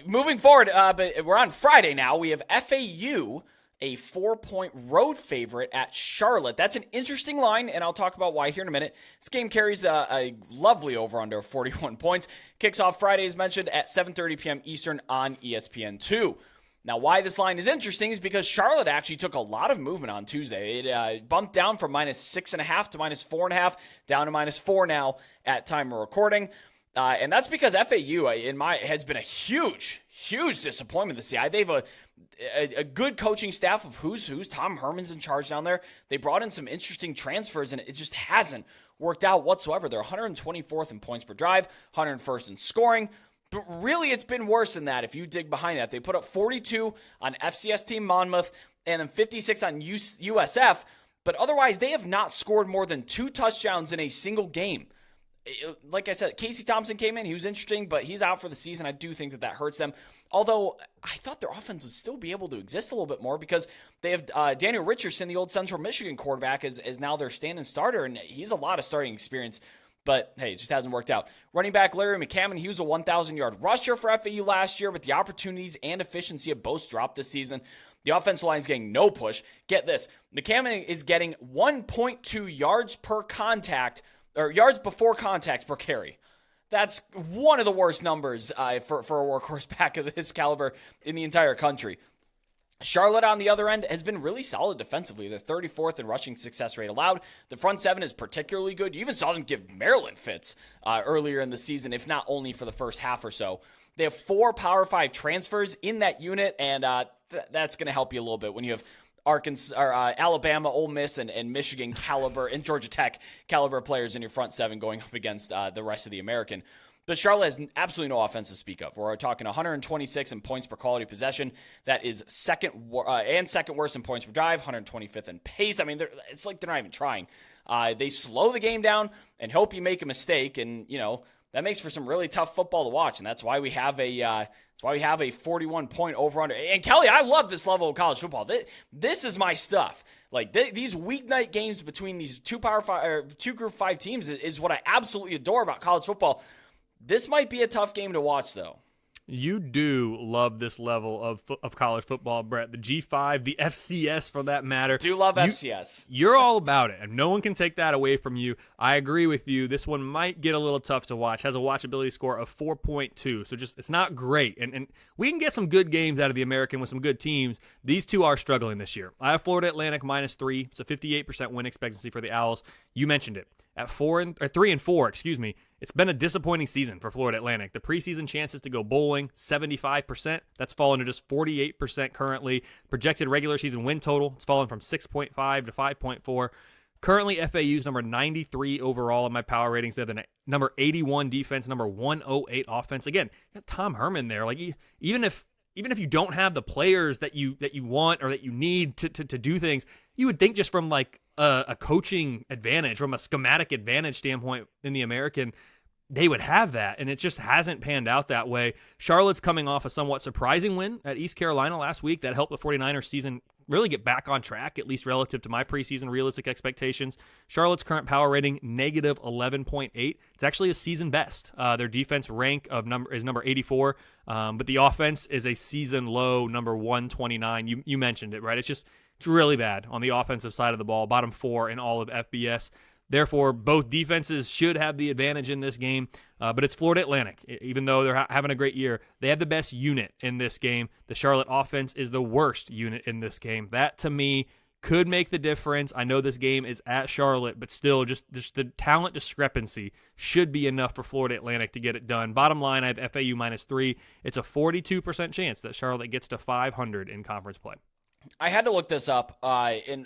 Moving forward, but we're on Friday now. We have FAU, a 4-point road favorite at Charlotte. That's an interesting line, and I'll talk about why here in a minute. This game carries a lovely over-under of 41 points. Kicks off Friday, as mentioned, at 7:30 p.m. Eastern on ESPN2. Now, why this line is interesting is because Charlotte actually took a lot of movement on Tuesday. It bumped down from -6.5 to -4.5, down to -4 now at time of recording. And that's because FAU, has been a huge disappointment this year. They have a good coaching staff of who's. Tom Herman's in charge down there. They brought in some interesting transfers, and it just hasn't worked out whatsoever. They're 124th in points per drive, 101st in scoring. But really, it's been worse than that if you dig behind that. They put up 42 on FCS team Monmouth and then 56 on USF. But otherwise, they have not scored more than 2 touchdowns in a single game. Like I said, Casey Thompson came in. He was interesting, but he's out for the season. I do think that hurts them. Although I thought their offense would still be able to exist a little bit more because they have Daniel Richardson, the old Central Michigan quarterback, is now their stand-in starter, and he's a lot of starting experience. But, hey, it just hasn't worked out. Running back Larry McCammon, he was a 1,000-yard rusher for FAU last year, but the opportunities and efficiency have both dropped this season. The offensive line is getting no push. Get this. McCammon is getting 1.2 yards per contact, or yards before contact per carry. That's one of the worst numbers for a workhorse back of this caliber in the entire country. Charlotte, on the other end, has been really solid defensively. They're 34th in rushing success rate allowed. The front seven is particularly good. You even saw them give Maryland fits earlier in the season, if not only for the first half or so. They have 4 Power 5 transfers in that unit, and that's going to help you a little bit when you have Arkansas, or Alabama, Ole Miss, and Michigan caliber, and Georgia Tech caliber players in your front seven going up against the rest of the American. But Charlotte has absolutely no offense to speak of. We're talking 126 in points per quality possession. That is second worst in points per drive, 125th in pace. I mean, it's like they're not even trying. They slow the game down and hope you make a mistake, and that makes for some really tough football to watch. And that's why we have a 41-point over/under. And Kelly, I love this level of college football. This is my stuff. Like these weeknight games between these two Group 5 teams is what I absolutely adore about college football. This might be a tough game to watch, though. You do love this level of college football, Brett. The G5, the FCS for that matter. Do love FCS. You're all about it, and no one can take that away from you. I agree with you. This one might get a little tough to watch. Has a watchability score of 4.2, so it's not great. And we can get some good games out of the American with some good teams. These two are struggling this year. I have Florida Atlantic -3. It's a 58% win expectancy for the Owls. You mentioned it. At 3-4, it's been a disappointing season for Florida Atlantic. The preseason chances to go bowling, 75%. That's fallen to just 48% currently. Projected regular season win total, it's fallen from 6.5 to 5.4. Currently, FAU's number 93 overall in my power ratings. They have the number 81 defense, number 108 offense. Again, you got Tom Herman there. Like even if you don't have the players that you want or that you need to do things, you would think just from like a coaching advantage, from a schematic advantage standpoint in the American, they would have that, and it just hasn't panned out that way. Charlotte's coming off a somewhat surprising win at East Carolina last week that helped the 49ers season really get back on track, at least relative to my preseason realistic expectations. Charlotte's current power rating, -11.8. It's actually a season best. Their defense rank is number 84, but the offense is a season low, number 129. You mentioned it, right? It's really bad on the offensive side of the ball, bottom 4 in all of FBS. Therefore, both defenses should have the advantage in this game, but it's Florida Atlantic. Even though they're having a great year, they have the best unit in this game. The Charlotte offense is the worst unit in this game. That, to me, could make the difference. I know this game is at Charlotte, but still, just the talent discrepancy should be enough for Florida Atlantic to get it done. Bottom line, I have FAU -3. It's a 42% chance that Charlotte gets to 500 in conference play. I had to look this up, and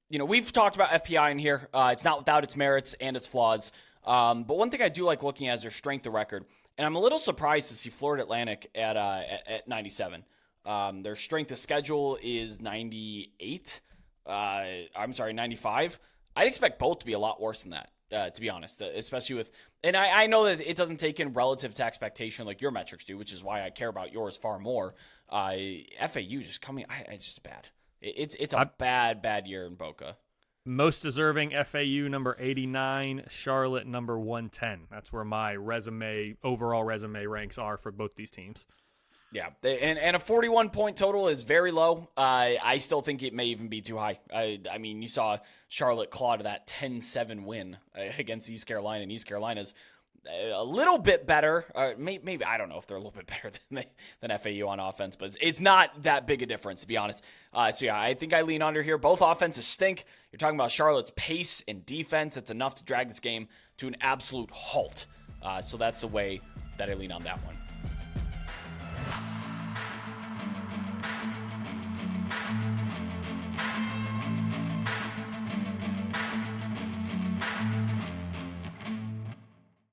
we've talked about FPI in here. It's not without its merits and its flaws. But one thing I do like looking at is their strength of record. And I'm a little surprised to see Florida Atlantic at 97. Their strength of schedule is 98. 95. I'd expect both to be a lot worse than that, to be honest, especially with, and I know that it doesn't take in relative to expectation like your metrics do, which is why I care about yours far more. FAU just coming, it's just bad. It's a bad year in Boca. Most deserving, FAU number 89, Charlotte number 110. That's where my overall resume ranks are for both these teams. Yeah, and a 41-point total is very low. I still think it may even be too high. I mean, you saw Charlotte claw to that 10-7 win against East Carolina, and East Carolina's a little bit better. Maybe I don't know if they're a little bit better than FAU on offense, but it's not that big a difference, to be honest. So yeah, I think I lean under here. Both offenses stink. You're talking about Charlotte's pace and defense. It's enough to drag this game to an absolute halt. So that's the way that I lean on that one.